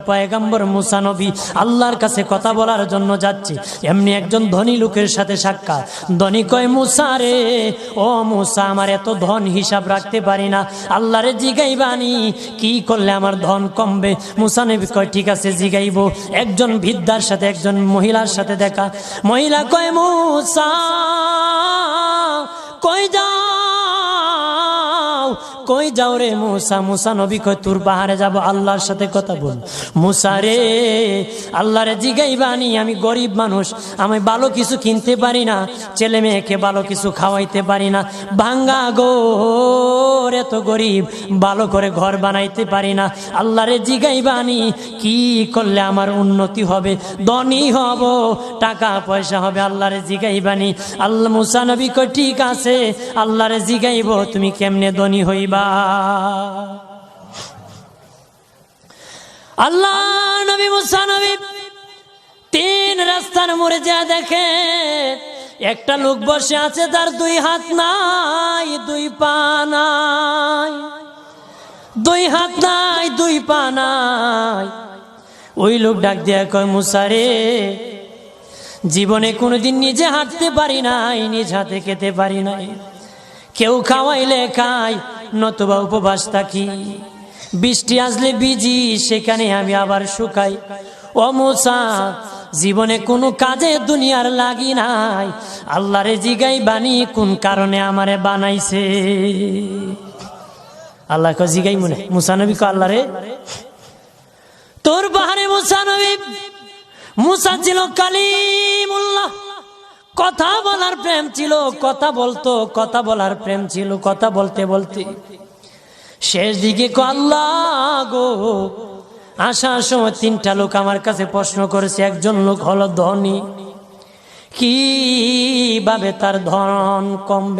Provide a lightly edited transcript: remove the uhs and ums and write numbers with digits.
পয়গম্বর মুসা নবী আল্লাহর কাছে কথা বলার জন্য যাচ্ছে, এমনি একজন ধনী লোকের সাথে সাক্ষাৎ। ধনী কয়, মুসা রে, ও মুসা, আমার এত ধন হিসাব রাখতে পারি না, আল্লাহরে জিগাইবানি কি করলে আমার ধন কমবে? মুসা নবী কয়, ঠিক আছে জিগাইব। একজন বৃদ্ধার সাথে একজন মহিলার সাথে দেখা। মহিলা কয়, মুসা কই যাও, কই যাও রে মুসা? মুসা নবী কয়, তোর পাহাড়ে যাব, আল্লাহর সাথে কথা বল। মুসা রে, আল্লাহরে জিগাইবানি, আমি গরিব মানুষ, আমি ভালো কিছু কিনতে পারি না, ছেলে মেয়েকে ভালো কিছু খাওয়াইতে পারি না, ভাঙ্গা ঘর, এত গরিব, ভালো করে ঘর বানাইতে পারি না, আল্লাহরে জিগাইবানি কি করলে আমার উন্নতি হবে, ধনী হব, টাকা পয়সা হবে, আল্লাহরে জিগাইবানি। আল্লাহ মুসা নবী কয়, ঠিক আছে, আল্লাহরে জিগাইব, তুমি কেমনে ধনী হইবা? আল্লাহ নবী মুসা নবী তিন রাস্তার মোড়ে যা দেখে একটা লোক বসে আছে, তার দুই হাত নাই, দুই পা নাই, দুই হাত নাই, দুই পা নাই। ওই লোক ডাক দিয়া কয়, মুসা রে, জীবনে কোনোদিন নিজে হাঁটতে পারি নাই, নিজ হাতে খেতে পারি নাই, কেউ খাওয়াইলে খাই, নতুবা উপবাস থাকি, বৃষ্টি আসলে ভিজি, সেখানে আমি আবার শুকাই। ও মুসা, জীবনে কোনো কাজে দুনিয়ার লাগি নাই, আল্লাহরে জিগাই বানি কোন কারণে আমারে বানাইছে? আল্লাহ কয়, জিগাই মনে। মুসা নবী কয়, আল্লাহ রে, তোর পাহাড়ে মুসা নবী, মুসা ছিল কালিমুল্লাহ, কথা বলার প্রেম ছিল, কথা বলতো, কথা বলার প্রেম ছিল। কথা বলতে বলতে শেষ দিকে আল্লাহ গো, আসার সময় তিনটা লোক আমার কাছে প্রশ্ন করেছে। একজন লোক হলো ধনী, কিভাবে তার ধন কমবে?